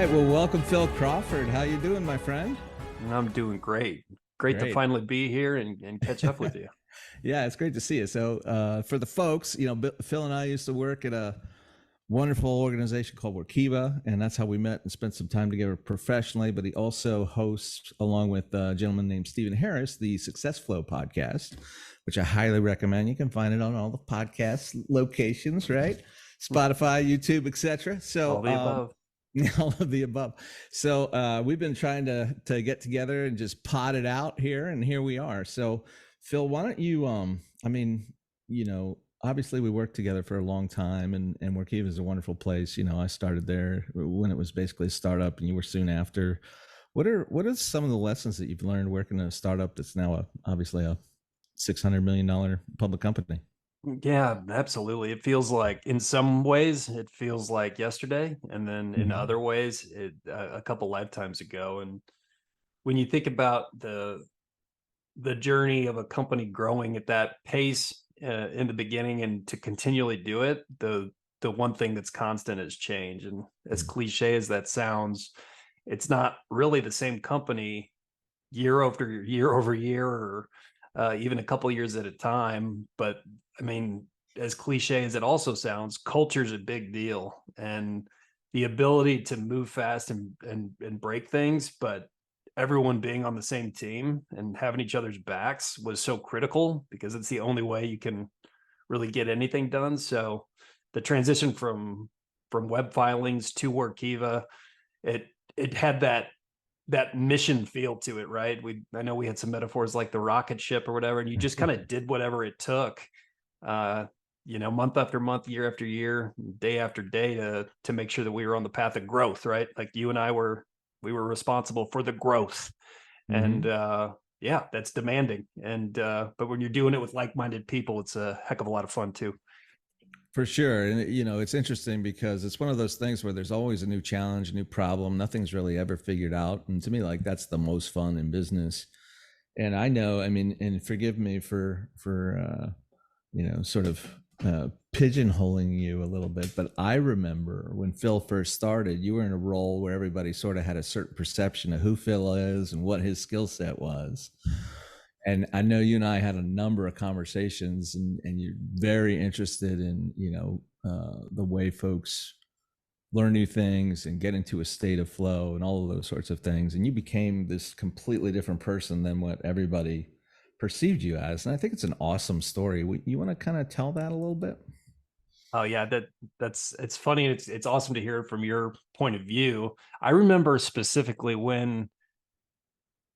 right. Well, welcome, Phil Crawford. How you doing, my friend? I'm doing great. Great to Great. finally be here and catch up with you. Yeah, it's great to see you. So, for the folks, Phil and I used to work at a wonderful organization called Workiva, and that's how we met and spent some time together professionally. But he also hosts, along with a gentleman named Stephen Harris, the SuccessFlow podcast, which I highly recommend. You can find it on all the podcast locations, right? Spotify, YouTube, etc. All So, the above. all of the above. So we've been trying to get together and just pot it out here, and here we are. So, Phil, why don't you? I mean, obviously we worked together for a long time, and Workiva is a wonderful place. I started there when it was basically a startup, and you were soon after. What are some of the lessons that you've learned working in a startup that's now obviously a $600 million public company? Yeah, absolutely. It feels like in some ways it feels like yesterday, and then in Mhm. other ways a couple lifetimes ago. And when you think about the journey of a company growing at that pace in the beginning and to continually do it, the one thing that's constant is change. And as cliche as that sounds, it's not really the same company year over year, or even a couple years at a time. But I mean, as cliche as it also sounds, culture is a big deal, and the ability to move fast and break things, but everyone being on the same team and having each other's backs was so critical, because it's the only way you can really get anything done. So the transition from web filings to Workiva, it it had that mission feel to it, right? I know we had some metaphors like the rocket ship or whatever, and you just kind of did whatever it took, uh, month after month, year after year, day after day, to make sure that we were on the path of growth, right? Like you and I we were responsible for the growth. And Mhm. yeah, that's demanding. And but when you're doing it with like-minded people, it's a heck of a lot of fun too. For sure. And, it's interesting because it's one of those things where there's always a new challenge, a new problem. Nothing's really ever figured out. And to me, like, that's the most fun in business. And I know, I mean, and forgive me for sort of pigeonholing you a little bit, but I remember when Phil first started, you were in a role where everybody sort of had a certain perception of who Phil is and what his skill set was. And I know you and I had a number of conversations, and you're very interested in the way folks learn new things and get into a state of flow and all of those sorts of things. And you became this completely different person than what everybody perceived you as. And I think it's an awesome story. You want to kind of tell that a little bit? Oh yeah, that's it's funny. It's awesome to hear it from your point of view. I remember specifically when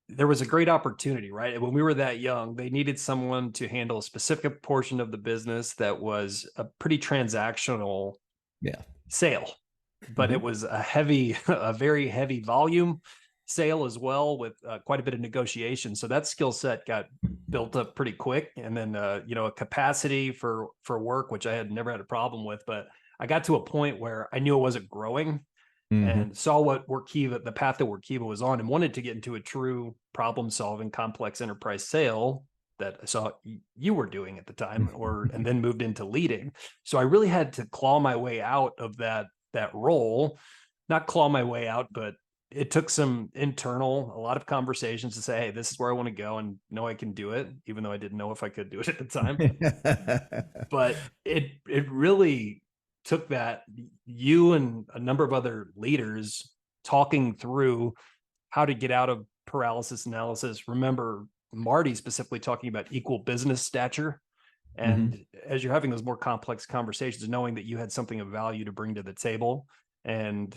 there was a great opportunity, right? When we were that young, they needed someone to handle a specific portion of the business that was a pretty transactional Yeah. sale, but it Hmm. was a heavy, a very heavy volume sale as well, with quite a bit of negotiation. So that skill set got built up pretty quick, and then a capacity for work, which I had never had a problem with. But I got to a point where I knew it wasn't growing, Hmm. and saw what Workiva, the path that Workiva was on, and wanted to get into a true problem solving complex enterprise sale that I saw you were doing at the time, and then moved into leading. So I really had to claw my way out of that role, not claw my way out, but it took a lot of conversations to say, hey, this is where I want to go, and know I can do it, even though I didn't know if I could do it at the time. But it really took that, you and a number of other leaders talking through how to get out of paralysis analysis. Remember Marty specifically talking about equal business stature. Hmm. And as you're having those more complex conversations, knowing that you had something of value to bring to the table, and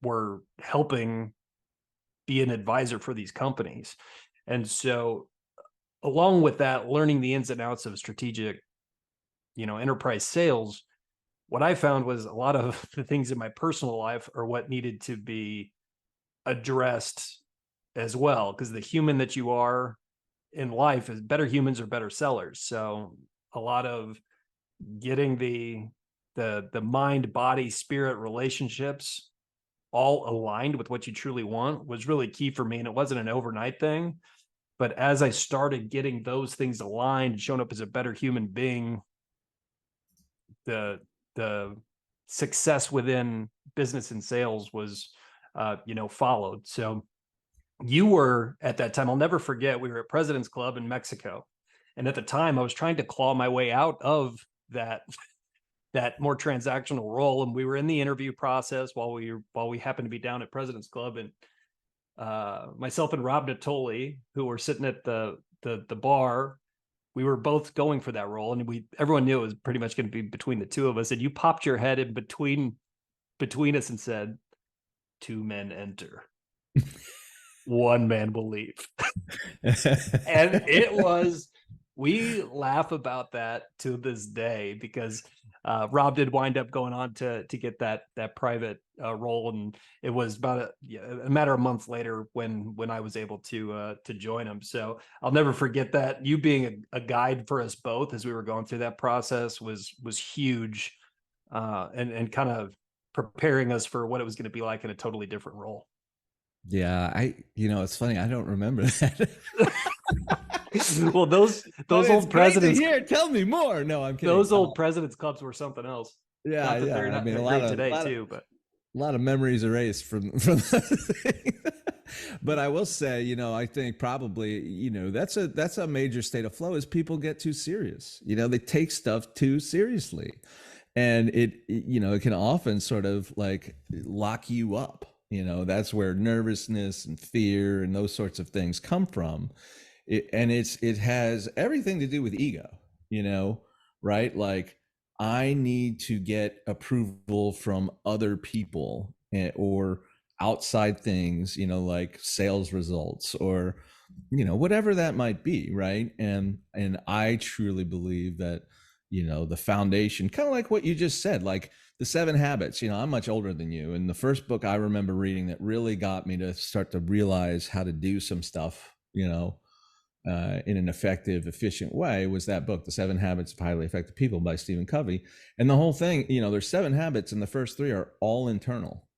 were helping be an advisor for these companies. And so along with that, learning the ins and outs of strategic, enterprise sales, what I found was a lot of the things in my personal life are what needed to be addressed as well, because the human that you are in life is better humans or better sellers. So a lot of getting the mind, body, spirit relationships all aligned with what you truly want was really key for me. And it wasn't an overnight thing, but as I started getting those things aligned, showing up as a better human being, the the success within business and sales was followed. So you were at that time, I'll never forget, we were at President's Club in Mexico. And at the time I was trying to claw my way out of that more transactional role. And we were in the interview process while we happened to be down at President's Club. And myself and Rob Natoli, who were sitting at the bar, we were both going for that role. And everyone knew it was pretty much going to be between the two of us. And you popped your head in between us and said, "Two men enter. One man will leave." And we laugh about that to this day, because Rob did wind up going on to get that private role, and it was about a matter of months later when I was able to join him. So I'll never forget that. You being a guide for us both as we were going through that process was huge, and kind of preparing us for what it was going to be like in a totally different role. Yeah, it's funny. I don't remember that. Well, those old presidents here. Tell me more. No, I'm kidding. Those old presidents clubs were something else. Yeah, they're not great today too, but a lot of memories erased from that thing. But I will say, I think probably, that's a major state of flow is people get too serious. They take stuff too seriously, and it can often sort of like lock you up. That's where nervousness and fear and those sorts of things come from. It has everything to do with ego, right? Like, I need to get approval from other people or outside things, like sales results or, whatever that might be, right? And I truly believe that, the foundation, kind of like what you just said, like the 7 habits, I'm much older than you. And the first book I remember reading that really got me to start to realize how to do some stuff, in an effective, efficient way was that book, The 7 Habits of Highly Effective People by Stephen Covey. And the whole thing, there's 7 habits and the first 3 are all internal.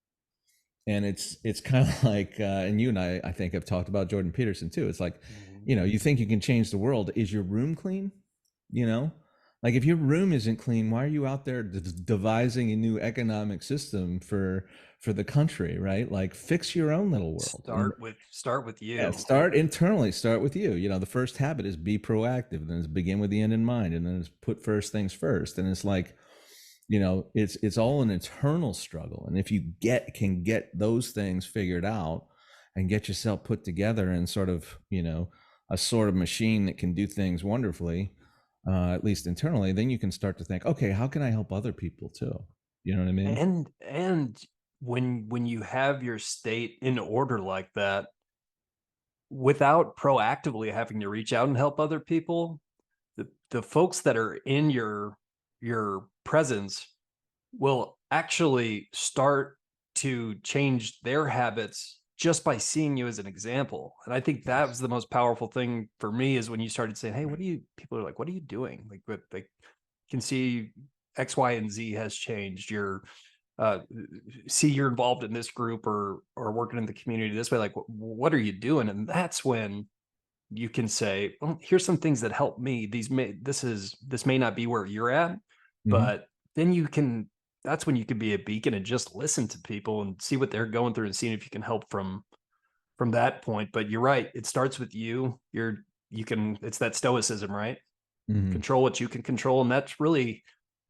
And it's kind of like, and you and I think have talked about Jordan Peterson too. It's like, you think you can change the world. Is your room clean? Like, if your room isn't clean, why are you out there devising a new economic system for the country, right? Like, fix your own little world. Start with you. Yeah, start internally. Start with you. The first habit is be proactive. Then it's begin with the end in mind, and then it's put first things first. And it's like, it's all an internal struggle. And if you can get those things figured out and get yourself put together and sort of, a sort of machine that can do things wonderfully, at least internally, then you can start to think, okay, how can I help other people too? You know what I mean? And when you have your state in order like that, without proactively having to reach out and help other people, the folks that are in your presence will actually start to change their habits just by seeing you as an example. And I think that was the most powerful thing for me, is when you started saying, "Hey, people are like, what are you doing?" Like, but they can see X, Y, and Z has changed. You're involved in this group or working in the community this way. Like, what are you doing? And that's when you can say, well, here's some things that help me. This may not be where you're at, but then that's when you can be a beacon and just listen to people and see what they're going through and seeing if you can help from that point. But you're right. It starts with you. It's that stoicism, right? Control what you can control. And that's really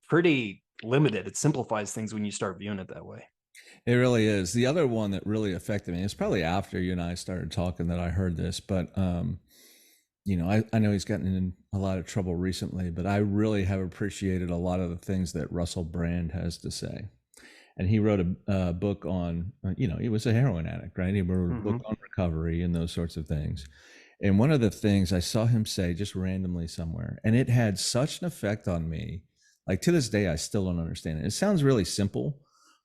pretty limited. It simplifies things when you start viewing it that way. It really is. The other one that really affected me, it's probably after you and I started talking that I heard this, but I know he's gotten in a lot of trouble recently, but I really have appreciated a lot of the things that Russell Brand has to say. And he wrote a book on, he was a heroin addict, right? He wrote a book on recovery and those sorts of things. And one of the things I saw him say just randomly somewhere, and it had such an effect on me, like to this day, I still don't understand it. It sounds really simple,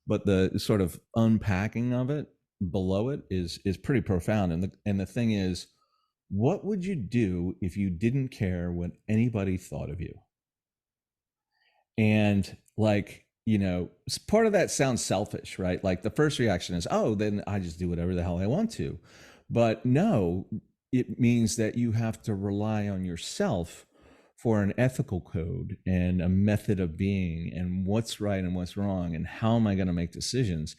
but the sort of unpacking of it below it is pretty profound. And the thing is, what would you do if you didn't care what anybody thought of you? And like, part of that sounds selfish, right? Like the first reaction is, oh, then I just do whatever the hell I want to. But no, it means that you have to rely on yourself for an ethical code and a method of being and what's right and what's wrong and how am I going to make decisions.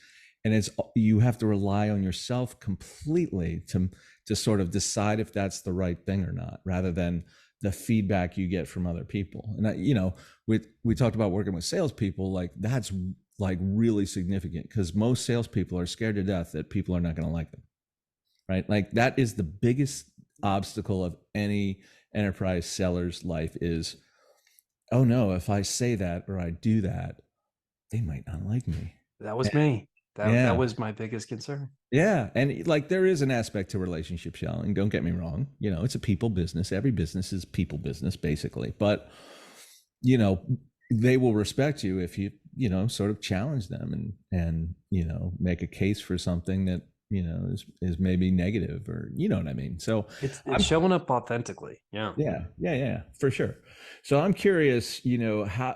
and it's, you have to rely on yourself completely to sort of decide if that's the right thing or not, rather than the feedback you get from other people. And we talked about working with salespeople, like that's like really significant, because most salespeople are scared to death that people are not going to like them, right? Like that is the biggest obstacle of any enterprise seller's life is, oh no, if I say that or I do that, they might not like me. That was me. That Yeah. was my biggest concern. Yeah. And like there is an aspect to relationship selling. Don't get me wrong. It's a people business. Every business is people business, basically. But, they will respect you if you, sort of challenge them and, make a case for something that, is maybe negative, or, you know what I mean? So It's showing up authentically. Yeah. Yeah, for sure. So I'm curious,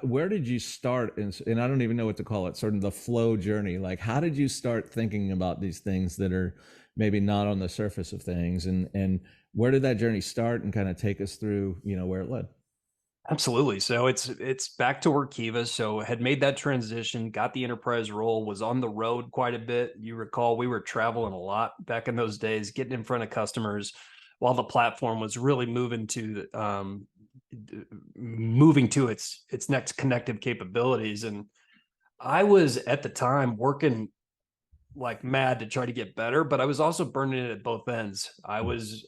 where did you start? And I don't even know what to call it, sort of the flow journey. Like, how did you start thinking about these things that are maybe not on the surface of things? And where did that journey start, and kind of take us through, where it led? Absolutely. So it's back to Workiva. So had made that transition, got the enterprise role, was on the road quite a bit. You recall we were traveling a lot back in those days, getting in front of customers while the platform was really moving to its next connective capabilities. And I was at the time working like mad to try to get better, but I was also burning it at both ends. I was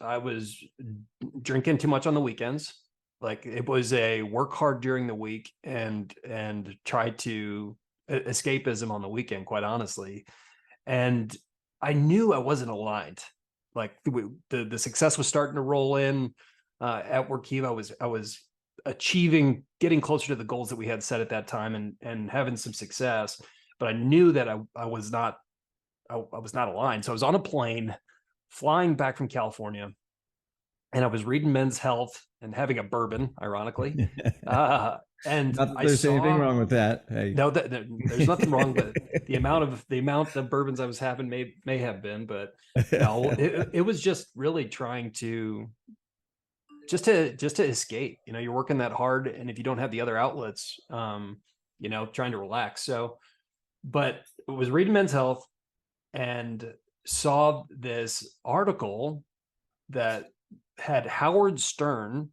drinking too much on the weekends. Like it was a work hard during the week and try to escapism on the weekend, quite honestly. And I knew I wasn't aligned. Like the success was starting to roll in at Workiva. I was achieving, getting closer to the goals that we had set at that time, and having some success. But I knew that I was not aligned. So I was on a plane flying back from California, and I was reading Men's Health and having a bourbon, ironically. And Not that I there's anything saw, wrong with that. Hey. no, there's nothing wrong, but the amount of bourbons I was having may have been, but no, it was just really trying to just to escape. You're working that hard, and if you don't have the other outlets, trying to relax. So, but it was reading Men's Health and saw this article that had Howard Stern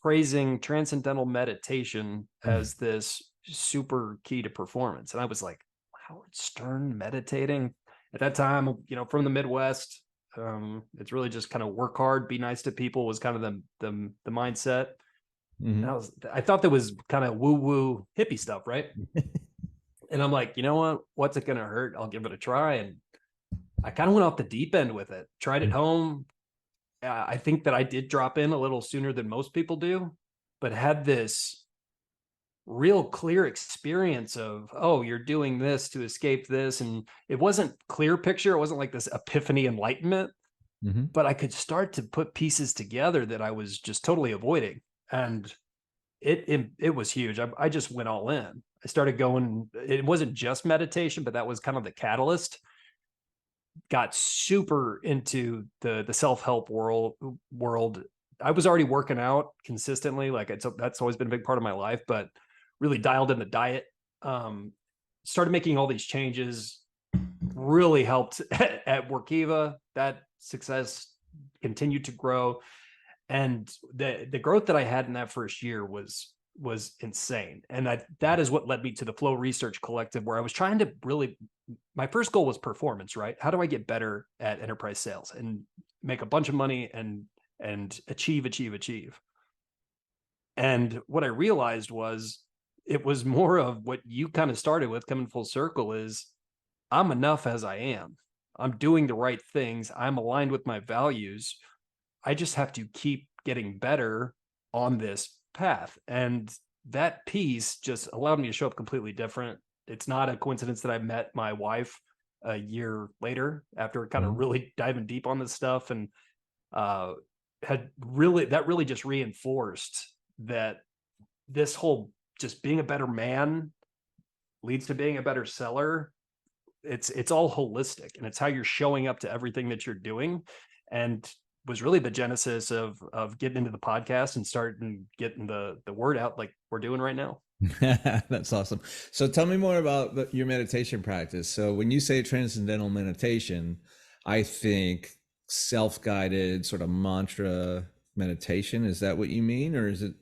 praising transcendental meditation as this super key to performance. And I was like, Howard Stern meditating? At that time, from the Midwest, it's really just kind of work hard, be nice to people was kind of the mindset. Mm-hmm. And I thought that was kind of woo-woo hippie stuff, right? And I'm like, you know what? What's it going to hurt? I'll give it a try. And I kind of went off the deep end with it. Tried it home. I think that I did drop in a little sooner than most people do, but had this real clear experience of, oh, you're doing this to escape this. And it wasn't clear picture. It wasn't like this epiphany enlightenment, Mm-hmm. but I could start to put pieces together that I was just totally avoiding. And it was huge. I just went all in. I started going, it wasn't just meditation, but that was kind of the catalyst. Got super into the self-help world. I was already working out consistently. Like that's always been a big part of my life, but really dialed in the diet. Started making all these changes, really helped at Workiva. That success continued to grow. And the growth that I had in that first year was insane. And that is what led me to the Flow Research Collective, where I was trying to really, my first goal was performance, right? How do I get better at enterprise sales and make a bunch of money and achieve. And what I realized was it was more of what you kind of started with, coming full circle, is I'm enough as I am. I'm doing the right things. I'm aligned with my values. I just have to keep getting better on this path. And that piece just allowed me to show up completely different. It's not a coincidence that I met my wife a year later after kind of really diving deep on this stuff, and that really just reinforced that this whole just being a better man leads to being a better seller. It's all holistic, and it's how you're showing up to everything that you're doing. And was really the genesis of getting into the podcast and starting getting the word out like we're doing right now. That's awesome. So tell me more about your meditation practice. So when you say transcendental meditation, I think self-guided sort of mantra meditation. Is that what you mean? Or is it,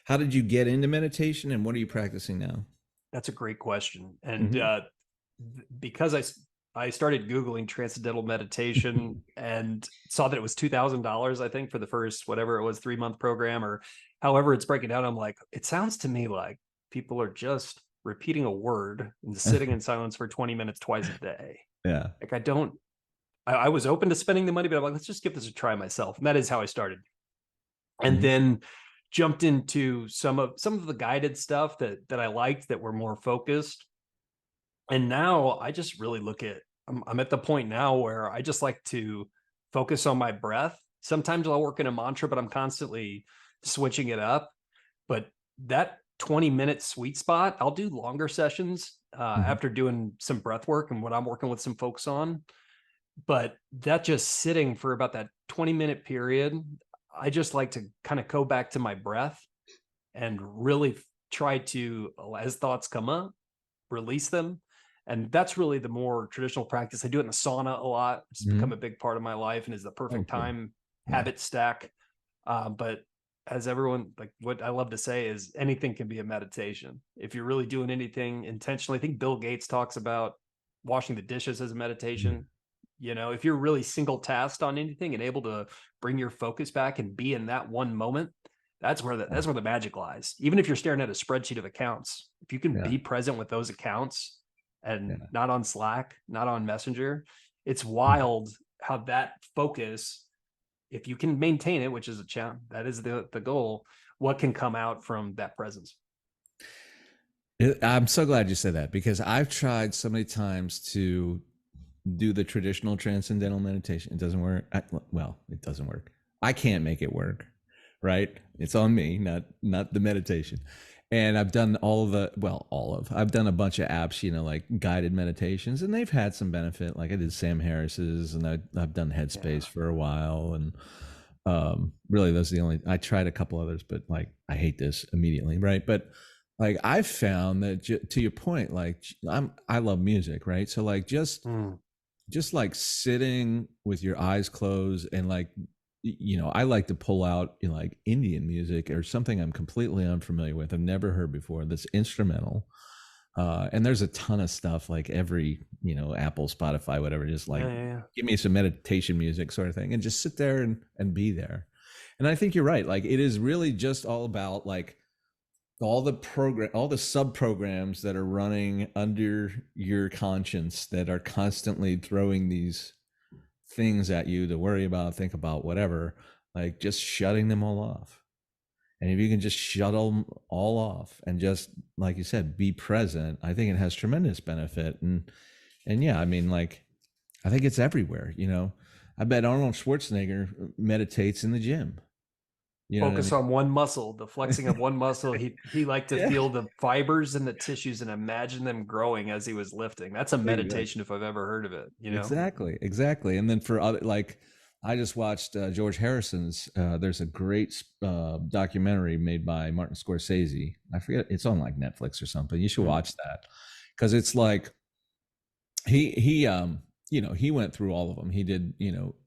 how did you get into meditation and what are you practicing now? That's a great question. And Hmm. because I started Googling transcendental meditation and saw that it was $2,000, I think, for the first, whatever it was, 3-month program or however it's breaking down. I'm like, it sounds to me like people are just repeating a word and sitting in silence for 20 minutes twice a day. Yeah. Like I was open to spending the money, but I'm like, let's just give this a try myself. And that is how I started. And Hmm. then jumped into some of the guided stuff that I liked that were more focused. And now I just really look at, I'm at the point now where I just like to focus on my breath. Sometimes I'll work in a mantra, but I'm constantly switching it up. But that 20-minute sweet spot, I'll do longer sessions Hmm. after doing some breath work and what I'm working with some folks on. But that just sitting for about that 20-minute period, I just like to kind of go back to my breath and really try to, as thoughts come up, release them. And that's really the more traditional practice. I do it in the sauna a lot. It's become Hmm. a big part of my life and is the Oh, perfect cool. time Yeah. habit stack. But as everyone, like what I love to say is anything can be a meditation. If you're really doing anything intentionally, I think Bill Gates talks about washing the dishes as a Mhm. meditation. You know, if you're really single tasked on anything and able to bring your focus back and be in that one moment, Yeah. that's where the magic lies. Even if you're staring at a spreadsheet of accounts, if you can Yeah. be present with those accounts and Yeah. not on Slack, not on Messenger, it's Mhm. wild how that focus, if you can maintain it, which is a challenge, that is the goal, what can come out from that presence. I'm so glad you said that because I've tried so many times to do the traditional transcendental meditation. It doesn't work. Well, it doesn't work. I can't make it work. Right? It's on me, not the meditation. And I've done I've done a bunch of apps, like guided meditations, and they've had some benefit. Like I did Sam Harris's, and I've done Headspace Yeah. for a while, and really those are the only. I tried a couple others, but like I hate this immediately, right? But like I've found that to your point, like I love music, right? So like Mm. just like sitting with your eyes closed and like I like to pull out like Indian music or something I'm completely unfamiliar with, I've never heard before, that's instrumental. And there's a ton of stuff like every Apple, Spotify, whatever, just Yeah, like yeah, yeah. give me some meditation music sort of thing and just sit there and be there. And I think you're right, like it is really just all about like all the sub programs that are running under your conscience that are constantly throwing these things at you to worry about, think about, whatever, like just shutting them all off. And if you can just shut them all off and just, like you said, be present, I think it has tremendous benefit. And yeah, I mean, like, I think it's everywhere. I bet Arnold Schwarzenegger meditates in the gym. You know what I Focus mean? on one muscle, the flexing of one muscle. He liked to Yeah. feel the fibers and the tissues and imagine them growing as he was lifting. That's a Exactly. meditation if I've ever heard of it, you know? Exactly. And then for other, like, I just watched George Harrison's. There's a great documentary made by Martin Scorsese. I forget, it's on like Netflix or something. You should Mm. watch that because it's like he went through all of them. He did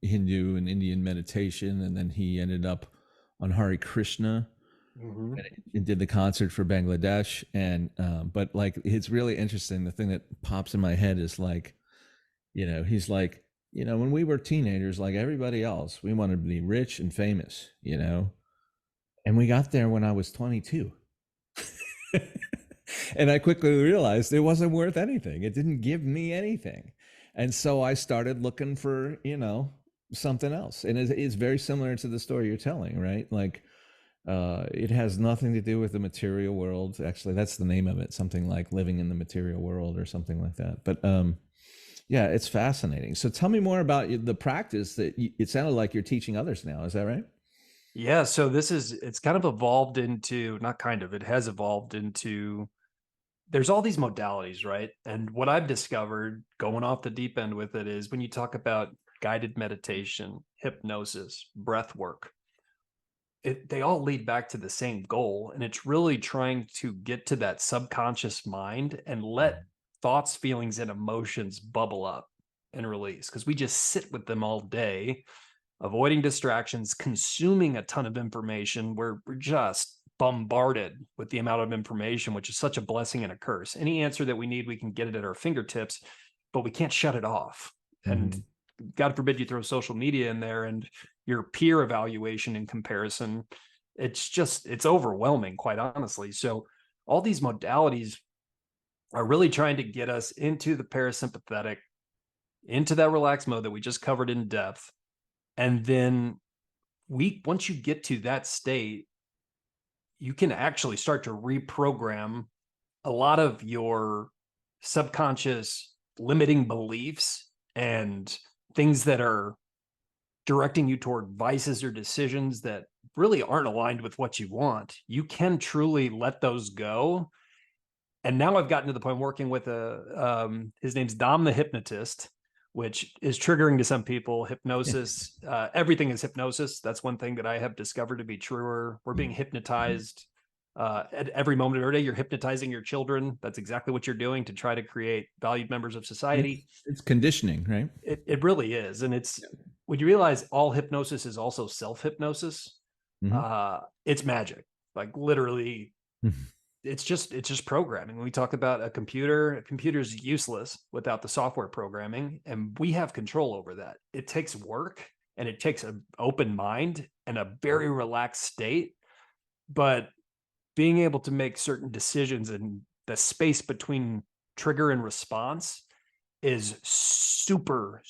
Hindu and Indian meditation, and then he ended up on Hare Krishna Hmm. and did the concert for Bangladesh. And but like it's really interesting. The thing that pops in my head is like he's like, when we were teenagers, like everybody else, we wanted to be rich and famous, and we got there when I was 22. And I quickly realized it wasn't worth anything. It didn't give me anything. And so I started looking for, something else. And it's very similar to the story you're telling, right? Like, it has nothing to do with the material world. Actually, that's the name of it, something like living in the material world or something like that. But yeah, it's fascinating. So tell me more about the practice that it sounded like you're teaching others now. Is that right? Yeah. So it's kind of evolved into, not kind of, it has evolved into, there's all these modalities, right? And what I've discovered going off the deep end with it is when you talk about guided meditation hypnosis, breath work, they all lead back to the same goal. And it's really trying to get to that subconscious mind and let thoughts, feelings, and emotions bubble up and release. Because we just sit with them all day, avoiding distractions, consuming a ton of information. We're just bombarded with the amount of information, which is such a blessing and a curse. Any answer that we need, we can get it at our fingertips, but we can't shut it off. And God forbid you throw social media in there and your peer evaluation and comparison. It's overwhelming, quite honestly. So all these modalities are really trying to get us into the parasympathetic, into that relaxed mode that we just covered in depth. And then once you get to that state, you can actually start to reprogram a lot of your subconscious limiting beliefs and things that are directing you toward vices or decisions that really aren't aligned with what you want. You can truly let those go. And now I've gotten to the point working with his name's Dom the hypnotist, which is triggering to some people. Hypnosis, everything is hypnosis. That's one thing that I have discovered to be true. We're being hypnotized at every moment of every day. You're hypnotizing your children. That's exactly what you're doing to try to create valued members of society. It's conditioning, right? It really is. And when you realize all hypnosis is also self-hypnosis, it's magic. Like literally, it's just programming. When we talk about a computer's useless without the software programming, and we have control over that. It takes work and it takes an open mind and a very relaxed state, but being able to make certain decisions in the space between trigger and response is super,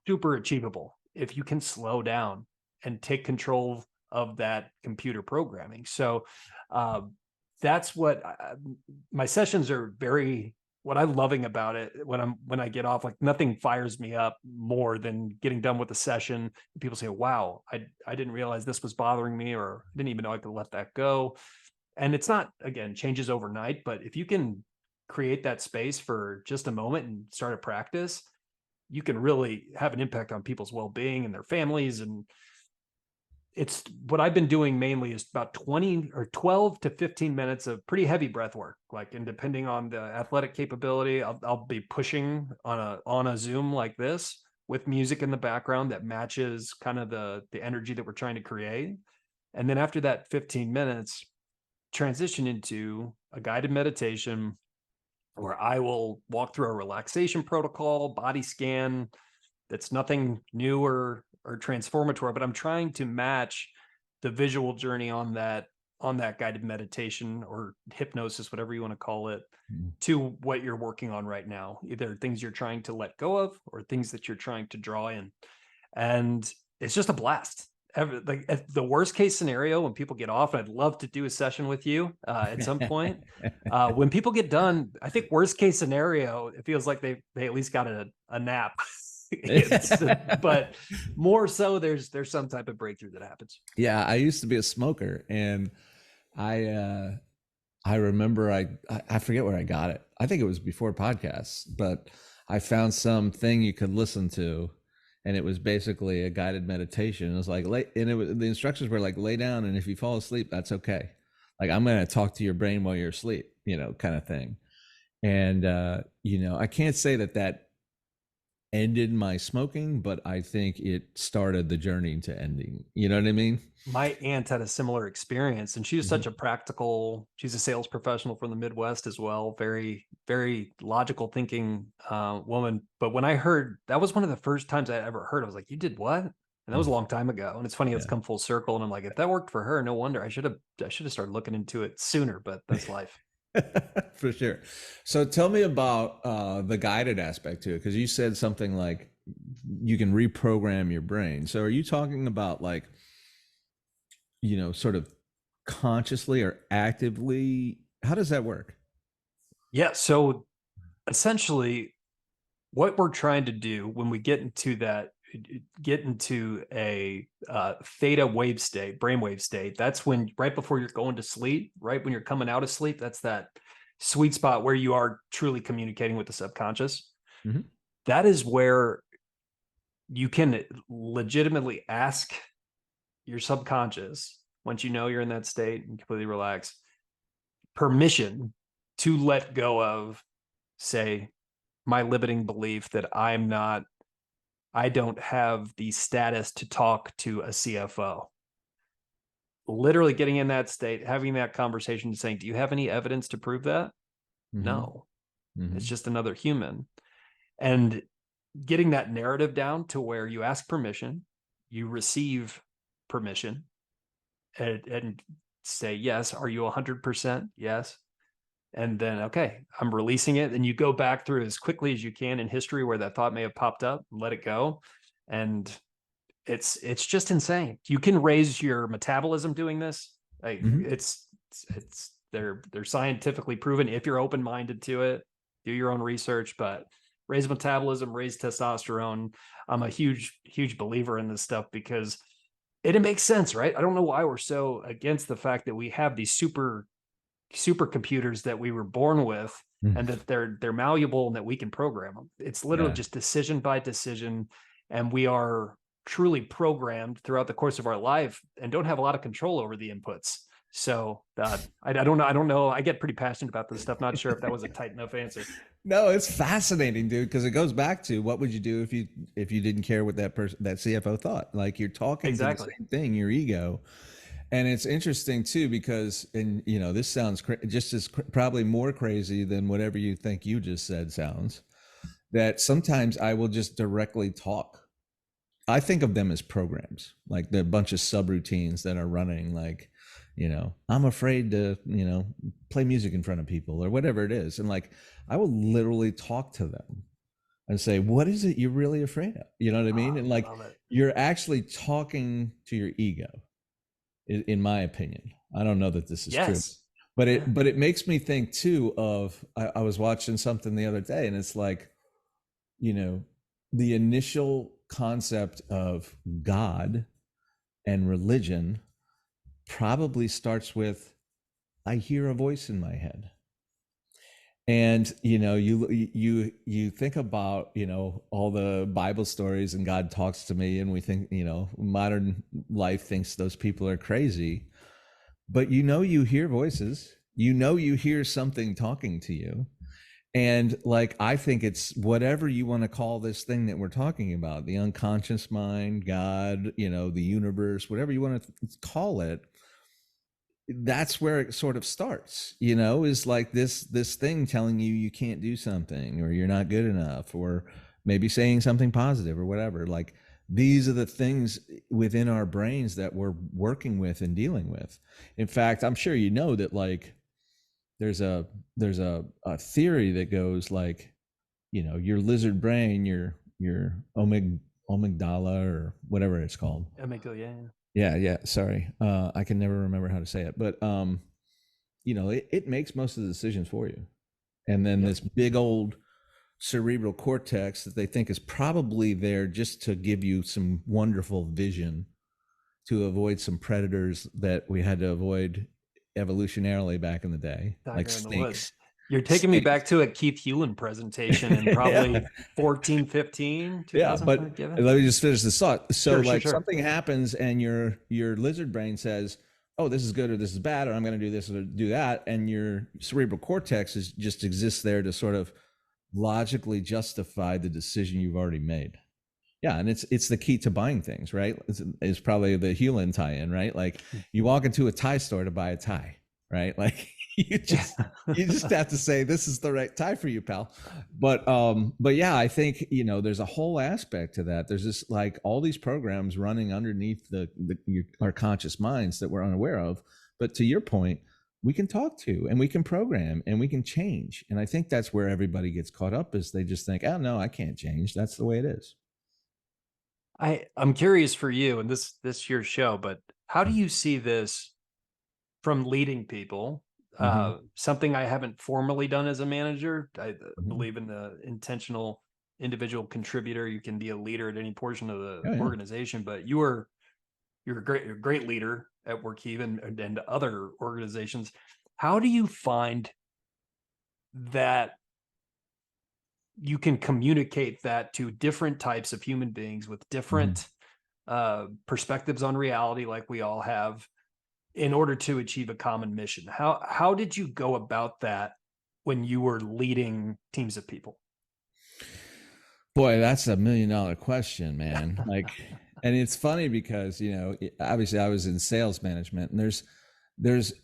super achievable if you can slow down and take control of that computer programming. So that's what my sessions are what I'm loving about it when I get off. Like nothing fires me up more than getting done with a session. People say, wow, I didn't realize this was bothering me, or I didn't even know I could let that go. And it's not, again, changes overnight, but if you can create that space for just a moment and start a practice, you can really have an impact on people's well-being and their families. And it's what I've been doing mainly is about 20 or 12 to 15 minutes of pretty heavy breath work. Like, and depending on the athletic capability, I'll be pushing on a Zoom like this with music in the background that matches kind of the energy that we're trying to create. And then after that 15 minutes, transition into a guided meditation where I will walk through a relaxation protocol, body scan. That's nothing new or transformative, but I'm trying to match the visual journey on that guided meditation or hypnosis, whatever you want to call it, to what you're working on right now, either things you're trying to let go of or things that you're trying to draw in. And it's just a blast. Like at the worst case scenario, when people get off, and I'd love to do a session with you at some point. When people get done, I think worst case scenario, it feels like they at least got a nap. But more so, there's some type of breakthrough that happens. Yeah, I used to be a smoker, and I remember I forget where I got it. I think it was before podcasts, but I found something you could listen to. And it was basically a guided meditation. It was like, the instructions were like, lay down, and if you fall asleep, that's okay. Like, I'm going to talk to your brain while you're asleep, kind of thing. And, I can't say that ended my smoking, but I think it started the journey to ending. You know what I mean? My aunt had a similar experience, and she was such a practical, she's a sales professional from the Midwest as well. Very, very logical thinking woman. But when I heard, that was one of the first times I ever heard, I was like, you did what? And that was a long time ago. And it's funny, it's come full circle. And I'm like, if that worked for her, no wonder. I should have started looking into it sooner, but that's life. For sure. So tell me about the guided aspect to it, because you said something like you can reprogram your brain. So are you talking about like, sort of consciously or actively? How does that work? Yeah. So essentially, what we're trying to do when we get into a theta wave state, brainwave state, that's when right before you're going to sleep, right when you're coming out of sleep, that's that sweet spot where you are truly communicating with the subconscious. That is where you can legitimately ask your subconscious, once you know you're in that state and completely relax, permission to let go of, say, my limiting belief that I don't have the status to talk to a CFO. Literally getting in that state, having that conversation, saying, do you have any evidence to prove that? Mm-hmm. No, Mm-hmm. it's just another human. And getting that narrative down to where you ask permission, you receive permission, and say, yes, are you 100%? Yes. And then, okay, I'm releasing it. And you go back through as quickly as you can in history where that thought may have popped up, let it go. And it's just insane. You can raise your metabolism doing this. Like Mm-hmm. they're scientifically proven if you're open-minded to it, do your own research, but raise metabolism, raise testosterone. I'm a huge believer in this stuff because it makes sense, right? I don't know why we're so against the fact that we have these supercomputers that we were born with, and that they're malleable and that we can program them. It's literally Yeah. just decision by decision, and we are truly programmed throughout the course of our life and don't have a lot of control over the inputs. So I don't know. I don't know. I get pretty passionate about this stuff. Not sure if that was a tight enough answer. No, it's fascinating, dude, because it goes back to what would you do if you didn't care what that person, that CFO thought? Like you're talking to the Exactly. same thing, your ego. And it's interesting too because, and you know, this sounds just as probably more crazy than whatever you think you just said sounds. That sometimes I will just directly talk. I think of them as programs, like the bunch of subroutines that are running. Like, you know, I'm afraid to, you know, play music in front of people or whatever it is, and like I will literally talk to them and say, "What is it you're really afraid of?" You know what I mean? Oh, And like love it. you're actually talking to your ego in my opinion. I don't know that this is true, Yes. but Yeah. it makes me think too of I was watching something the other day, and it's like, you know, the initial concept of God and religion probably starts with I hear a voice in my head. And you know, you think about, you know, all the Bible stories and God talks to me, and we think, you know, modern life thinks those people are crazy. But you know, you hear voices, you know, you hear something talking to you. And like I think it's whatever you want to call this thing that we're talking about, the unconscious mind, God, you know, the universe, whatever you want to call it, that's where it sort of starts, you know, is like this thing telling you you can't do something or you're not good enough, or maybe saying something positive or whatever. Like these are the things within our brains that we're working with and dealing with. In fact, I'm sure you know that like there's a theory that goes like, you know, your lizard brain, your amygdala or whatever it's called. Amygdala, yeah. Yeah, sorry. I can never remember how to say it, but you know, it makes most of the decisions for you. And then Yep. this big old cerebral cortex that they think is probably there just to give you some wonderful vision to avoid some predators that we had to avoid evolutionarily back in the day, like Tiger in the woods. snakes. You're taking me Snakes. back to a Keith Hewlin presentation in Yeah. probably 14, 15, Yeah, but 2005, given. let me just finish this thought. So like Sure. something happens and your lizard brain says, "Oh, this is good or this is bad, or I'm going to do this or do that," and your cerebral cortex is just exists there to sort of logically justify the decision you've already made. Yeah, and it's the key to buying things, right? Is probably the Hewlin tie-in, right? Like you walk into a tie store to buy a tie, right? Like you just you just have to say this is the right tie for you, pal. But yeah, I think, you know, there's a whole aspect to that. There's this like all these programs running underneath our conscious minds that we're unaware of. But to your point, we can talk to and we can program and we can change. And I think that's where everybody gets caught up is they just think, oh no, I can't change. That's the way it is. I'm curious for you, and this your show, but how do you see this from leading people? Mm-hmm. Something I haven't formally done as a manager. I Mm-hmm. believe in the intentional individual contributor. You can be a leader at any portion of the Oh yeah. organization, but you're a great leader at Workiva and other organizations. How do you find that you can communicate that to different types of human beings with Mhm. different perspectives on reality, like we all have, in order to achieve a common mission. How did you go about that when you were leading teams of people? Boy, that's $1 million question, man. Like, and it's funny because, obviously I was in sales management, and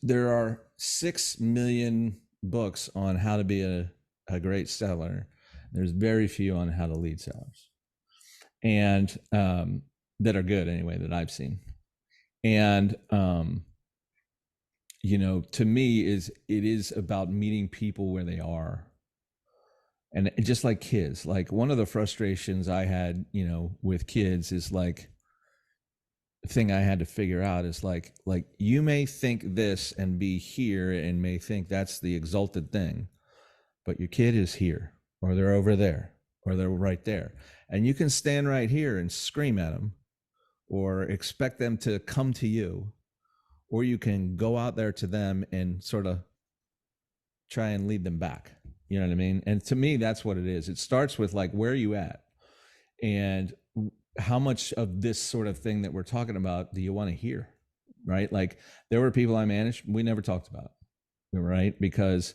there are 6 million books on how to be a great seller. There's very few on how to lead sellers, and that are good anyway, that I've seen. And to me, it is about meeting people where they are. And just like kids, like one of the frustrations I had, with kids is like, thing I had to figure out is like you may think this and be here and may think that's the exalted thing, but your kid is here, or they're over there, or they're right there. And you can stand right here and scream at them or expect them to come to you, or you can go out there to them and sort of try and lead them back. You know what I mean? And to me, that's what it is. It starts with like, where are you at? And how much of this sort of thing that we're talking about do you want to hear? Right? Like, there were people I managed, we never talked about, right? Because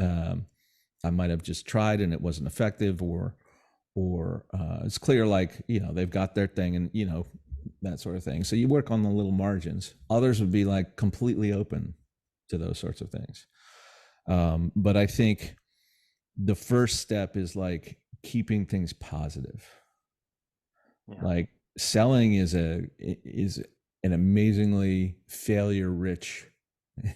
I might have just tried and it wasn't effective, or it's clear, like, they've got their thing, and that sort of thing. So you work on the little margins. Others would be like completely open to those sorts of things. But I think the first step is like keeping things positive. Yeah. Like, selling is an amazingly failure rich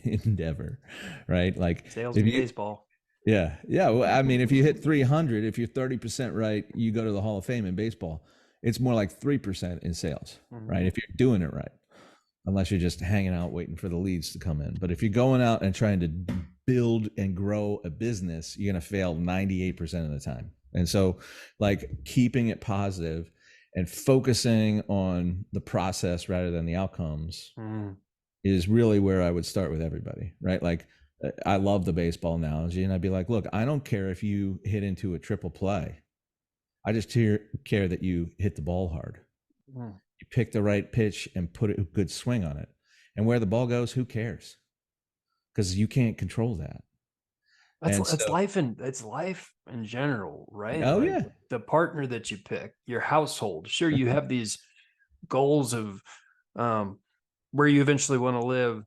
endeavor, right? Like, Sales if and you baseball. yeah, well, I mean, if you hit 300, if you're 30% right, you go to the Hall of Fame in baseball. It's more like 3% in sales, right? Mhm. If you're doing it right, unless you're just hanging out waiting for the leads to come in. But if you're going out and trying to build and grow a business, you're going to fail 98% of the time. And so, like, keeping it positive and focusing on the process rather than the outcomes Mm. is really where I would start with everybody, right? Like, I love the baseball analogy, and I'd be like, look, I don't care if you hit into a triple play. I just care that you hit the ball hard. Mm. You pick the right pitch and put a good swing on it. And where the ball goes, who cares? Because you can't control that. That's And so, it's life in general, right? oh Like yeah. the partner that you pick, your household. Sure, you have these goals of um, where you eventually want to live,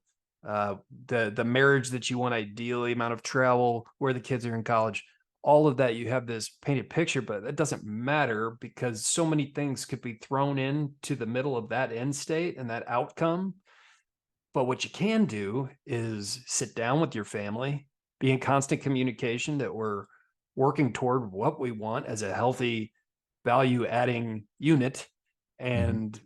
uh, the marriage that you want ideally, amount of travel, where the kids are in college, all of that. You have this painted picture, but that doesn't matter because so many things could be thrown into the middle of that end state and that outcome. But what you can do is sit down with your family, be in constant communication that we're working toward what we want as a healthy value adding unit, Mhm. and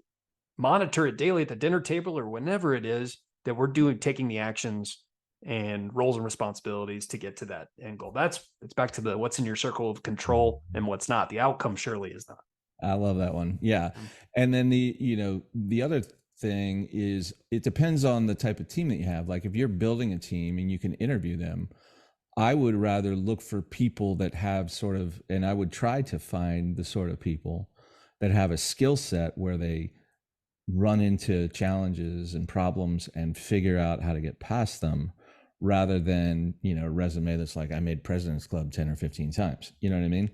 monitor it daily at the dinner table or whenever it is that we're doing, taking the actions and roles and responsibilities to get to that end goal. It's back to the what's in your circle of control and what's not. The outcome surely is not. I love that one. Yeah. And then the other thing is, it depends on the type of team that you have. Like, if you're building a team and you can interview them, I would rather look for people that have sort of, and I would try to find the sort of people that have a skill set where they run into challenges and problems and figure out how to get past them, rather than, a resume that's like, I made President's Club 10 or 15 times. You know what I mean?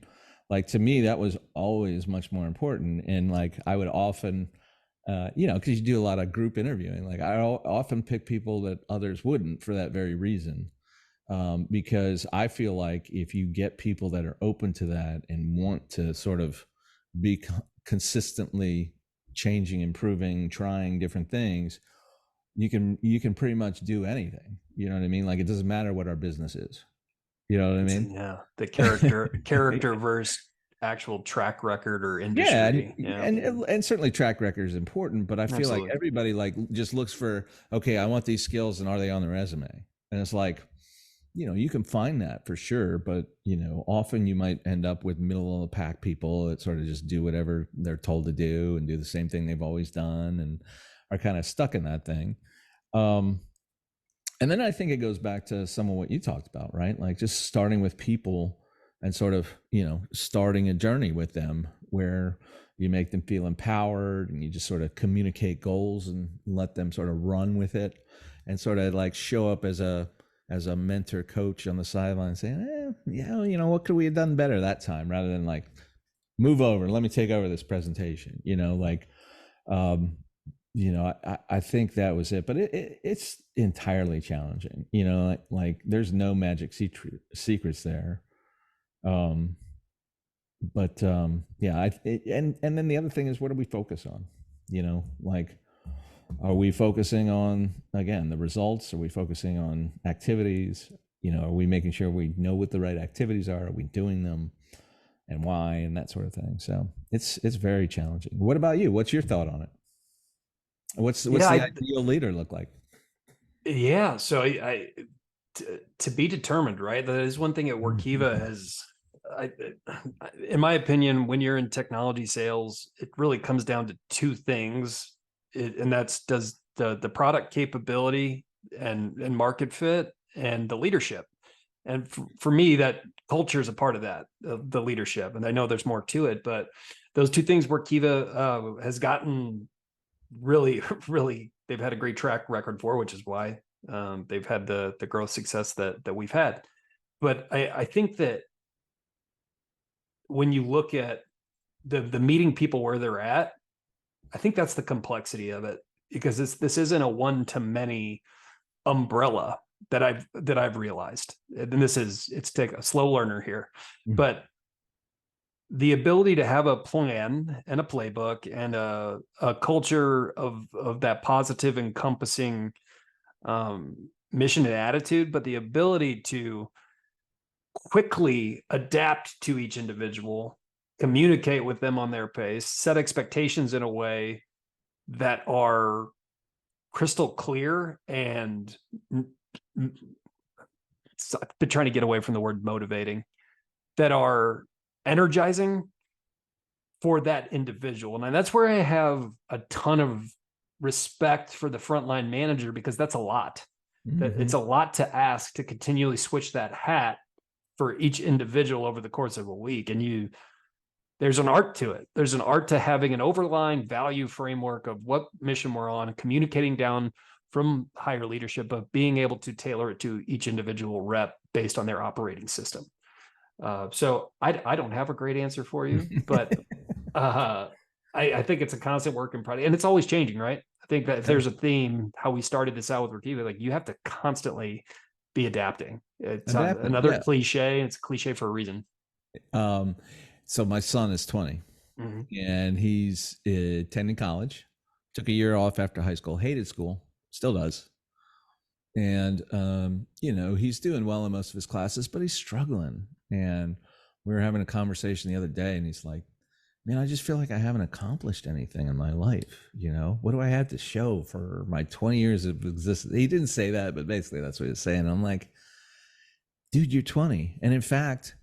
Like, to me, that was always much more important. And like, I would often, because you do a lot of group interviewing, like, I often pick people that others wouldn't for that very reason. Because I feel like if you get people that are open to that and want to sort of be consistently changing, improving, trying different things, you can pretty much do anything. You know what I mean? Like, it doesn't matter what our business is. You know what I It's mean? yeah, the character versus actual track record or Yeah, industry. Yeah, and certainly track record is important, but I feel like absolutely. everybody like just looks for, okay, I want these skills, and are they on the resume? And it's like, you can find that for sure, but often you might end up with middle of the pack people that sort of just do whatever they're told to do and do the same thing they've always done, and are kind of stuck in that thing. Um, and then I think it goes back to some of what you talked about, right? Like, just starting with people and sort of, starting a journey with them where you make them feel empowered and you just sort of communicate goals and let them sort of run with it, and sort of like show up as a mentor coach on the sideline saying, yeah, what could we have done better that time, rather than like, move over and let me take over this presentation, um, I think that was it, but it's entirely challenging, like there's no magic secrets there. Um, yeah, and then the other thing is, what do we focus on? Like, are we focusing on, again, the results? Are we focusing on activities? Are we making sure we know what the right activities are? Are we doing them, and why, and that sort of thing? So it's very challenging. What about you? What's your thought on it? What's the Yeah, ideal leader look like? yeah. So to be determined, right? That is one thing at Workiva has, I, in my opinion, when you're in technology sales, it really comes down to two things, and that's does the product capability and market fit, and the leadership. And for me, that culture is a part of that, the leadership. And I know there's more to it, but those two things Workiva has gotten really, really, they've had a great track record for, which is why they've had the growth success that we've had. But I think that when you look at the meeting people where they're at, I think that's the complexity of it, because this isn't a one-to-many umbrella that I've realized. And it's take a slow learner here, but the ability to have a plan and a playbook and a culture of that positive, encompassing mission and attitude, but the ability to quickly adapt to each individual, communicate with them on their pace, set expectations in a way that are crystal clear, and I've been trying to get away from the word motivating, that are energizing for that individual. And that's where I have a ton of respect for the frontline manager, because that's a lot. It's a lot to ask to continually switch that hat for each individual over the course of a week. And there's an art to it. There's an art to having an overlying value framework of what mission we're on, communicating down from higher leadership, but being able to tailor it to each individual rep based on their operating system. So I don't have a great answer for you, but I think it's a constant work in progress, and it's always changing, right? I think that if there's a theme, how we started this out with Workiva, like you have to constantly be adapting. It's another cliche. It's a cliche for a reason. So my son is 20, and he's attending college, took a year off after high school, hated school, still does. And, he's doing well in most of his classes, but he's struggling. And we were having a conversation the other day, and he's like, man, I just feel like I haven't accomplished anything in my life. What do I have to show for my 20 years of existence? He didn't say that, but basically that's what he was saying. And I'm like, dude, you're 20. And in fact,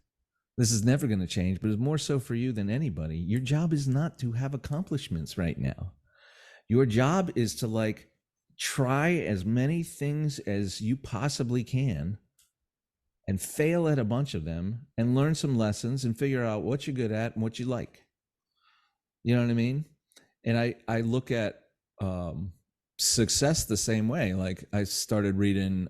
this is never going to change, but it's more so for you than anybody. Your job is not to have accomplishments right now. Your job is to try as many things as you possibly can and fail at a bunch of them and learn some lessons and figure out what you're good at and what you like. You know what I mean? And I look at success the same way. Like I started reading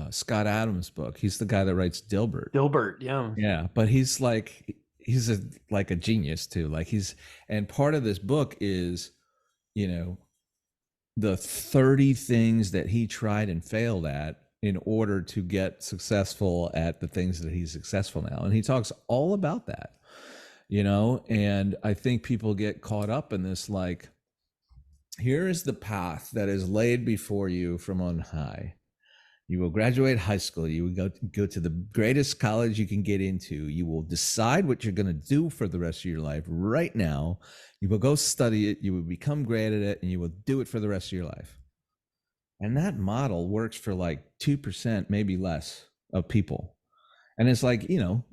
Scott Adams' book. He's the guy that writes Dilbert. Yeah. Yeah, but he's a genius too. And part of this book is, the 30 things that he tried and failed at in order to get successful at the things that he's successful now. And he talks all about that, and I think people get caught up in this, here is the path that is laid before you from on high. You will graduate high school. You will go to the greatest college you can get into. You will decide what you're going to do for the rest of your life right now. You will go study it. You will become great at it, and you will do it for the rest of your life. And that model works for 2%, maybe less, of people. And it's I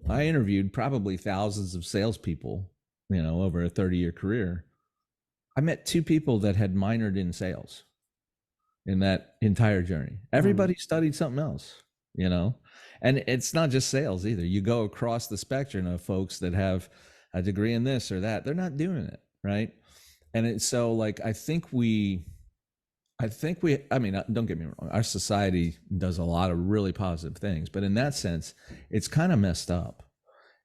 interviewed probably thousands of salespeople, over a 30-year career. I met 2 people that had minored in sales in that entire journey. Everybody studied something else. you know? And it's not just sales either. You go across the spectrum of folks that have a degree in this or that, they're not doing it, right? And it's so like, I mean, don't get me wrong, our society does a lot of really positive things, but in that sense, it's kind of messed up.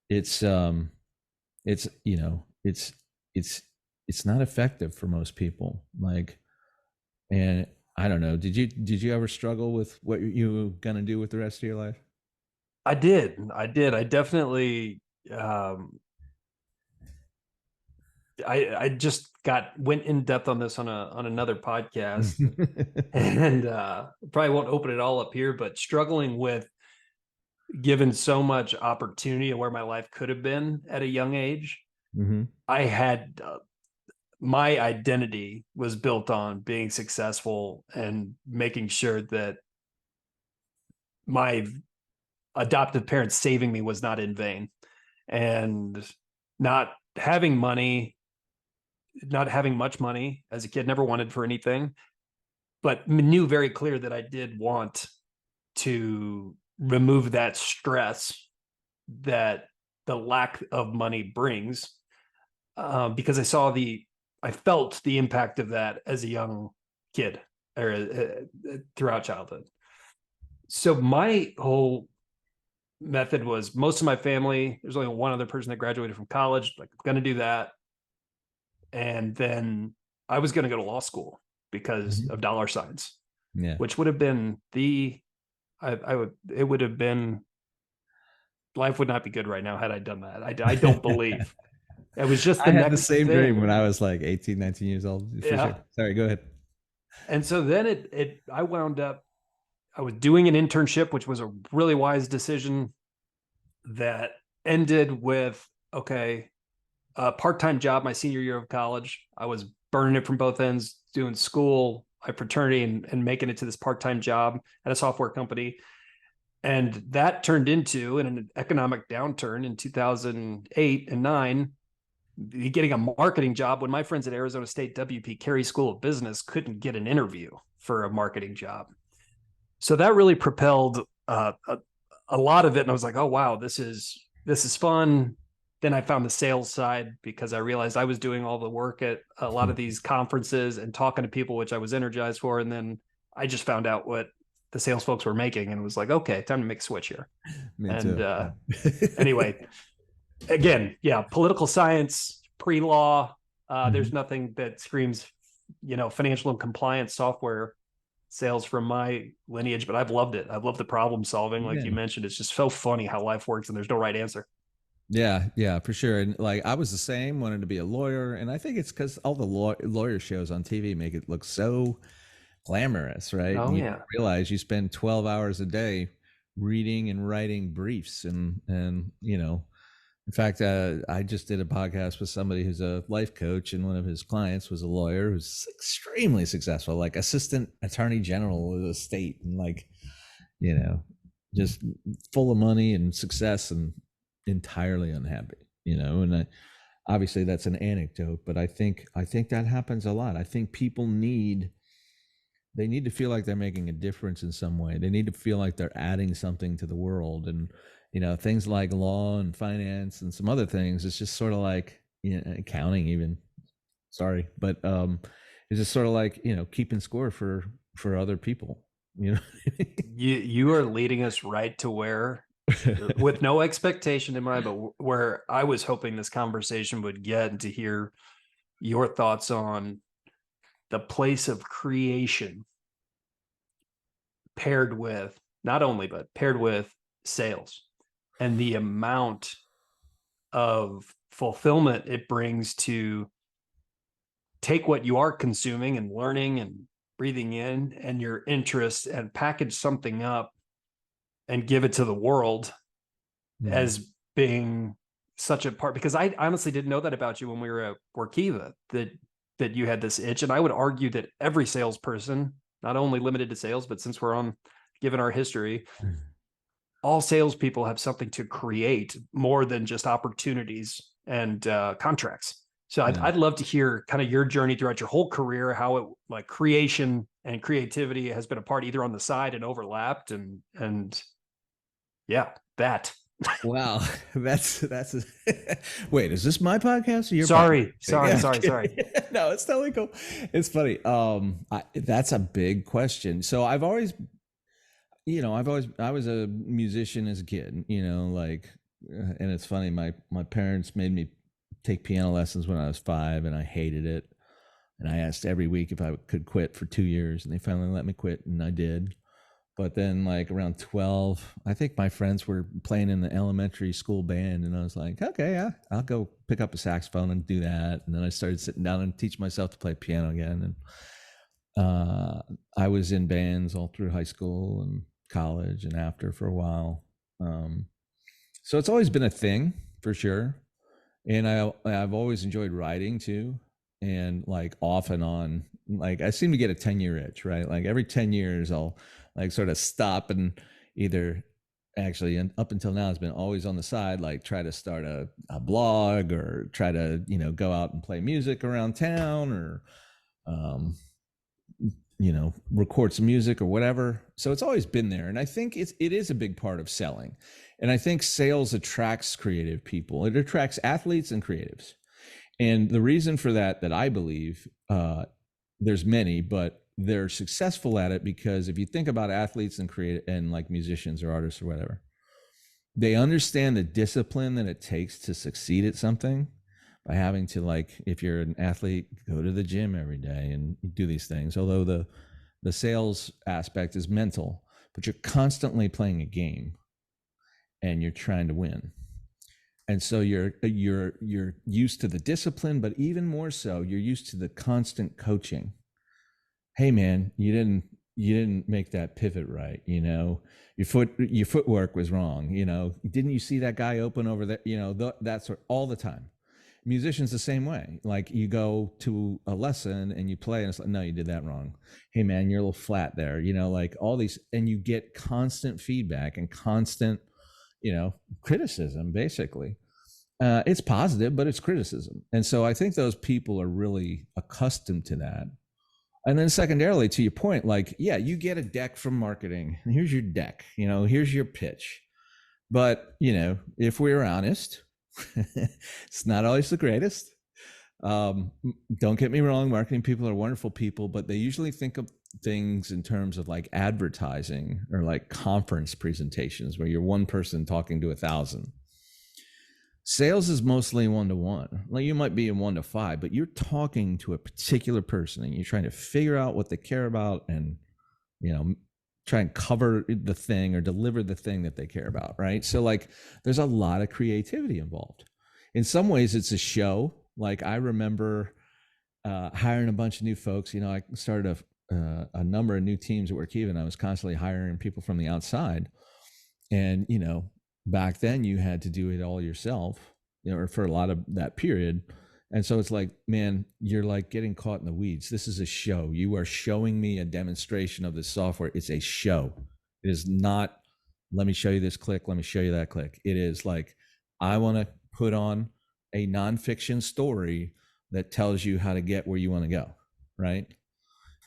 It's, you know, it's, it's not effective for most people. Like, and I don't know, did you ever struggle with what you were going to do with the rest of your life? I definitely, I just went in depth on this on another podcast, and probably won't open it all up here, but struggling with, given so much opportunity and where my life could have been at a young age, Mm-hmm. I had my identity was built on being successful and making sure that my adoptive parents saving me was not in vain, and not having money, not having much money as a kid, never wanted for anything, but knew very clear that I did want to remove that stress that the lack of money brings, because I felt the impact of that as a young kid, or throughout childhood. So my whole method was, most of my family, there's only one other person that graduated from college, like, I'm going to do that. And then I was going to go to law school because Mm-hmm. of dollar signs, Yeah. which would have been it would have been, life would not be good right now had I done that. I don't believe it was just I the had the next same dream when thing. I was like 18, 19 years old, for sure. Yeah. Sorry, go ahead. And so then I wound up, I was doing an internship, which was a really wise decision that ended with, okay, a part-time job my senior year of college. I was burning it from both ends, doing school, my fraternity, and making it to this part-time job at a software company. And that turned into, in an economic downturn in 2008 and 9, getting a marketing job when my friends at Arizona State WP Carey School of Business couldn't get an interview for a marketing job. So that really propelled a lot of it. And I was like, oh, wow, this is fun. Then I found the sales side because I realized I was doing all the work at a lot of these conferences and talking to people, which I was energized for. And then I just found out what the sales folks were making and was like, okay, time to make a switch here. Me And too. anyway, again, yeah, political science, pre-law, there's Mhm. nothing that screams, financial and compliance software sales from my lineage, but I've loved it. I've loved the problem solving. Like you Yeah. mentioned, it's just so funny how life works and there's no right answer. Yeah, yeah, for sure. And like I was the same, wanted to be a lawyer, and I think it's because all the lawyer shows on TV make it look so glamorous, right? Oh And you yeah. don't realize you spend 12 hours a day reading and writing briefs, and in fact, I just did a podcast with somebody who's a life coach, and one of his clients was a lawyer who's extremely successful, like assistant attorney general of the state, and like you know, just full of money and success and entirely unhappy, and obviously that's an anecdote, but I think that happens a lot. I think people they need to feel like they're making a difference in some way. They need to feel like they're adding something to the world. And, things like law and finance and some other things, it's just sort of like, accounting even, sorry, but it's just sort of like, keeping score for other people, you know. You are leading us right to where, with no expectation in mind, but where I was hoping this conversation would get, and to hear your thoughts on the place of creation paired with, not only, but paired with sales, and the amount of fulfillment it brings to take what you are consuming and learning and breathing in and your interests and package something up and give it to the world Mm. as being such a part. Because I honestly didn't know that about you when we were at Workiva, that you had this itch. And I would argue that every salesperson, not only limited to sales, but since we're on, given our history, all salespeople have something to create more than just opportunities and contracts. So Yeah. I'd love to hear kind of your journey throughout your whole career, how it, like, creation and creativity has been a part either on the side and overlapped, and Yeah, that. Wow, that's wait, is this my podcast or your podcast? Yeah, Sorry. okay. No, it's totally cool. It's funny. That's a big question. So I was a musician as a kid, like, and it's funny. My parents made me take piano lessons when I was 5, and I hated it. And I asked every week if I could quit for 2 years, and they finally let me quit, and I did. But then, like around 12, I think my friends were playing in the elementary school band, and I was like, okay, yeah, I'll go pick up a saxophone and do that. And then I started sitting down and teach myself to play piano again. And I was in bands all through high school and college and after for a while. So it's always been a thing for sure. And I've always enjoyed writing too. And like off and on, like I seem to get a 10-year itch, right? Like every 10 years I'll like sort of stop and either actually, and up until now, it's been always on the side, like try to start a blog or try to, go out and play music around town or, record some music or whatever. So it's always been there. And I think it is a big part of selling. And I think sales attracts creative people. It attracts athletes and creatives. And the reason for that I believe, there's many, but they're successful at it because if you think about athletes and create and like musicians or artists or whatever, they understand the discipline that it takes to succeed at something by having to, like, if you're an athlete, go to the gym every day and do these things. Although the sales aspect is mental, but you're constantly playing a game and you're trying to win. And so you're used to the discipline, but even more so, you're used to the constant coaching. Hey man, you didn't make that pivot right. Your footwork was wrong. Didn't you see that guy open over there? That's all the time. Musicians the same way. Like you go to a lesson and you play and it's like, no, you did that wrong. Hey man, you're a little flat there. Like all these, and you get constant feedback and constant, criticism basically. It's positive, but it's criticism. And so I think those people are really accustomed to that. And then secondarily, to your point, like, yeah, you get a deck from marketing. And here's your deck, here's your pitch. But, if we're honest, it's not always the greatest. Don't get me wrong, marketing people are wonderful people, but they usually think of things in terms of like advertising or like conference presentations where you're one person talking to 1,000. Sales is mostly 1-to-1. Like you might be in 1-to-5, but you're talking to a particular person and you're trying to figure out what they care about and, try and cover the thing or deliver the thing that they care about. Right. So like there's a lot of creativity involved. In some ways it's a show. Like I remember hiring a bunch of new folks. I started a number of new teams at Workiva, and I was constantly hiring people from the outside. And, back then you had to do it all yourself, or for a lot of that period. And so it's like, man, you're like getting caught in the weeds. This is a show. You are showing me a demonstration of the software. It's a show. It is not, let me show you this click. Let me show you that click. It is like, I want to put on a nonfiction story that tells you how to get where you want to go. Right.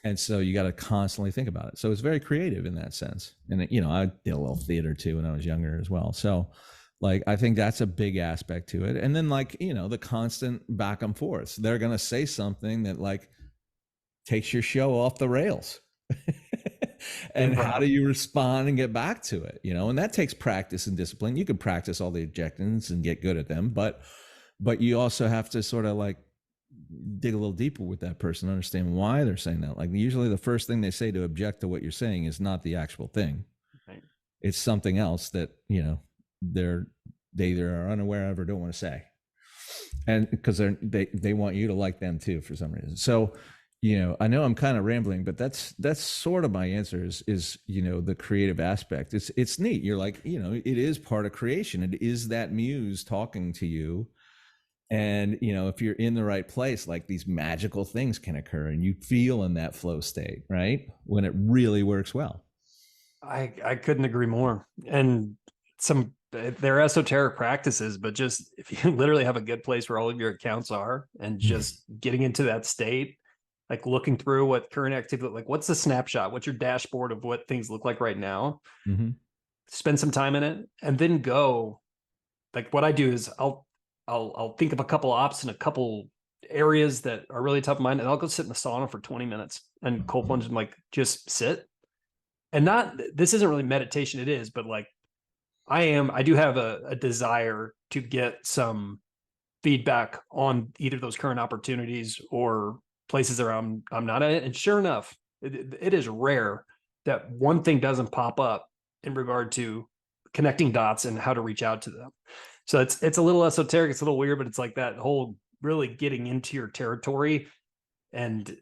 And so you got to constantly think about it. So it's very creative in that sense. And, I did a little theater too when I was younger as well. So like, I think that's a big aspect to it. And then like, the constant back and forth, they're going to say something that like takes your show off the rails. And how do you respond and get back to it? And that takes practice and discipline. You can practice all the objections and get good at them, but you also have to sort of like dig a little deeper with that person, understand why they're saying that. Like usually the first thing they say to object to what you're saying is not the actual thing. Right. It's something else that, they either are unaware of or don't want to say. And because they want you to like them too, for some reason. So, I know I'm kind of rambling, but that's sort of my answer is, the creative aspect. It's neat. You're like, it is part of creation. It is that muse talking to you. And, if you're in the right place, like these magical things can occur and you feel in that flow state, right? When it really works well. I couldn't agree more. And they're esoteric practices, but just if you literally have a good place where all of your accounts are and just getting into that state, like looking through what current activity, like what's the snapshot? What's your dashboard of what things look like right now? Mm-hmm. spend some time in it, and then go. Like what I do is I'll think of a couple ops and a couple areas that are really top of mind, and I'll go sit in the sauna for 20 minutes and cold plunge and like just sit. And this isn't really meditation, it is, but like I do have a desire to get some feedback on either those current opportunities or places that I'm not at it. And sure enough, it is rare that one thing doesn't pop up in regard to connecting dots and how to reach out to them. So it's a little esoteric, it's a little weird, but it's like that whole really getting into your territory and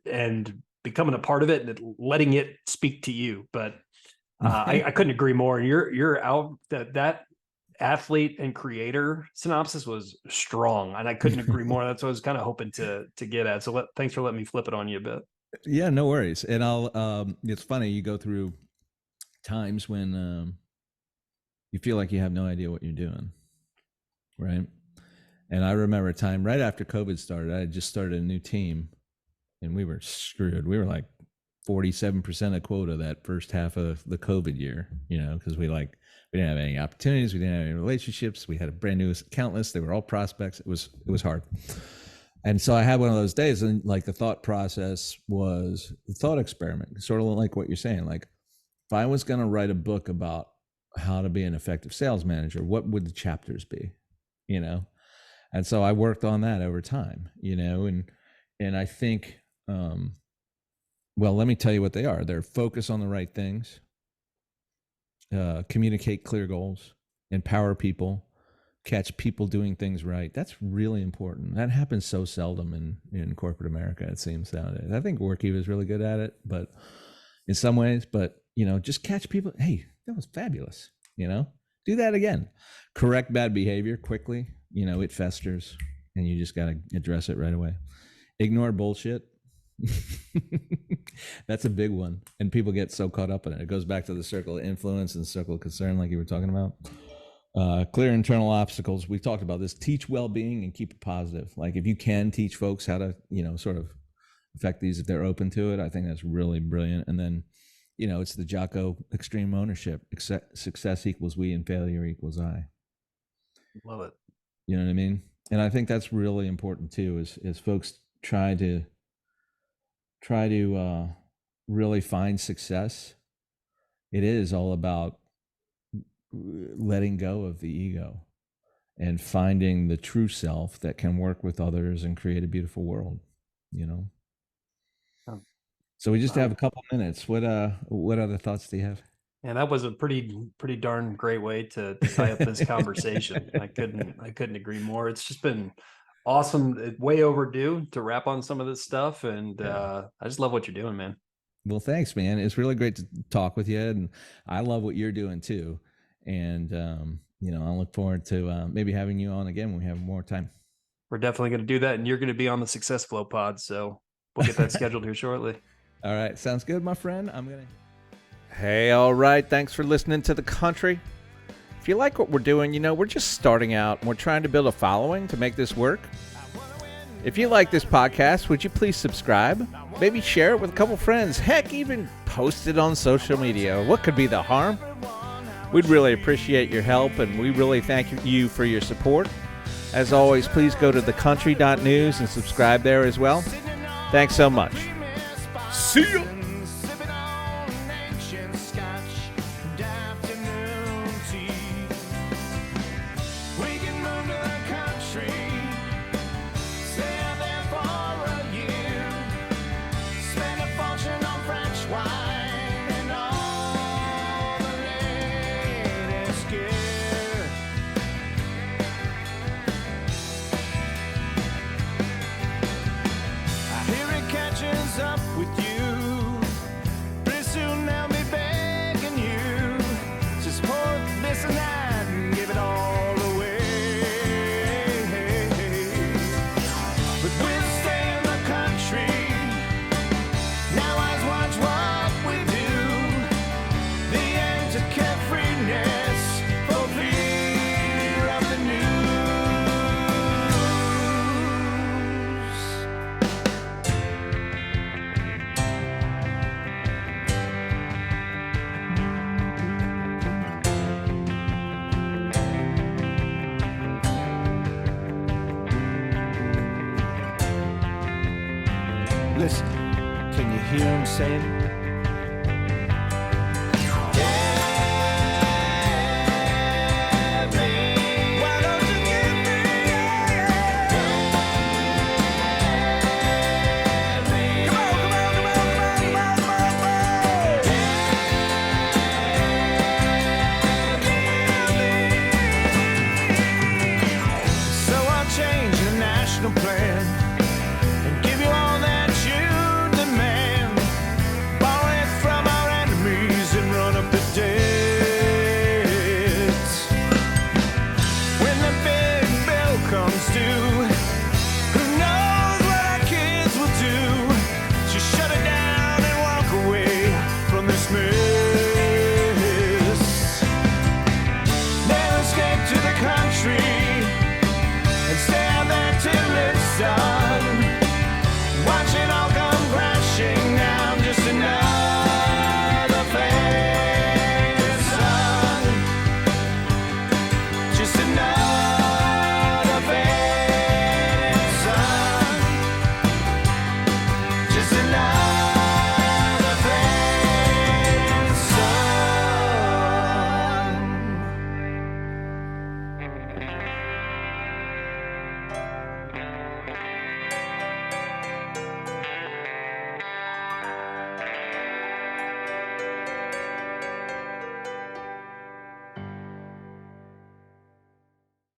becoming a part of it and letting it speak to you. But I couldn't agree more. And you're out that athlete and creator synopsis was strong, and I couldn't agree more. That's what I was kind of hoping to get at. So thanks for letting me flip it on you a bit. Yeah, no worries. And it's funny, you go through times when you feel like you have no idea what you're doing, right? And I remember a time right after COVID started, I had just started a new team, and we were screwed. We were like 47% of quota that first half of the COVID year, because we didn't have any opportunities. We didn't have any relationships. We had a brand new account list. They were all prospects. It was hard. And so I had one of those days, and like the thought process was the thought experiment, sort of like what you're saying. Like if I was going to write a book about how to be an effective sales manager, what would the chapters be, And so I worked on that over time, and I think, well, let me tell you what they are. They're focus on the right things, communicate clear goals, empower people, catch people doing things right. That's really important. That happens so seldom in corporate America, it seems nowadays. I think Worky was really good at it, but in some ways, just catch people. Hey, that was fabulous. Do that again. Correct bad behavior quickly. It festers, and you just got to address it right away. Ignore bullshit. That's a big one, and people get so caught up in it. It goes back to the circle of influence and circle of concern, like you were talking about. Clear internal obstacles. We talked about this. Teach well-being and keep it positive. Like if you can teach folks how to, sort of affect these if they're open to it, I think that's really brilliant. And then, it's the Jocko extreme ownership. Success equals we and failure equals I. Love it. You know what I mean? And I think that's really important too, is folks try to really find success. It is all about letting go of the ego and finding the true self that can work with others and create a beautiful world, So we just have a couple minutes. What other thoughts do you have? And that was a pretty darn great way to tie up this conversation. I couldn't agree more. It's just been awesome, way overdue to wrap on some of this stuff. And I just love what you're doing, man. Well, thanks, man. It's really great to talk with you. And I love what you're doing too. And, I look forward to maybe having you on again when we have more time. We're definitely going to do that. And you're going to be on the SuccessFlow pod. So we'll get that scheduled here shortly. All right. Sounds good, my friend. Hey, all right. Thanks for listening to The Country. If you like what we're doing, we're just starting out and we're trying to build a following to make this work. If you like this podcast, would you please subscribe? Maybe share it with a couple friends. Heck, even post it on social media. What could be the harm? We'd really appreciate your help, and we really thank you for your support. As always, please go to thecountry.news and subscribe there as well. Thanks so much. See ya! Up with you, pretty soon they'll be begging you Listen, can you hear him saying,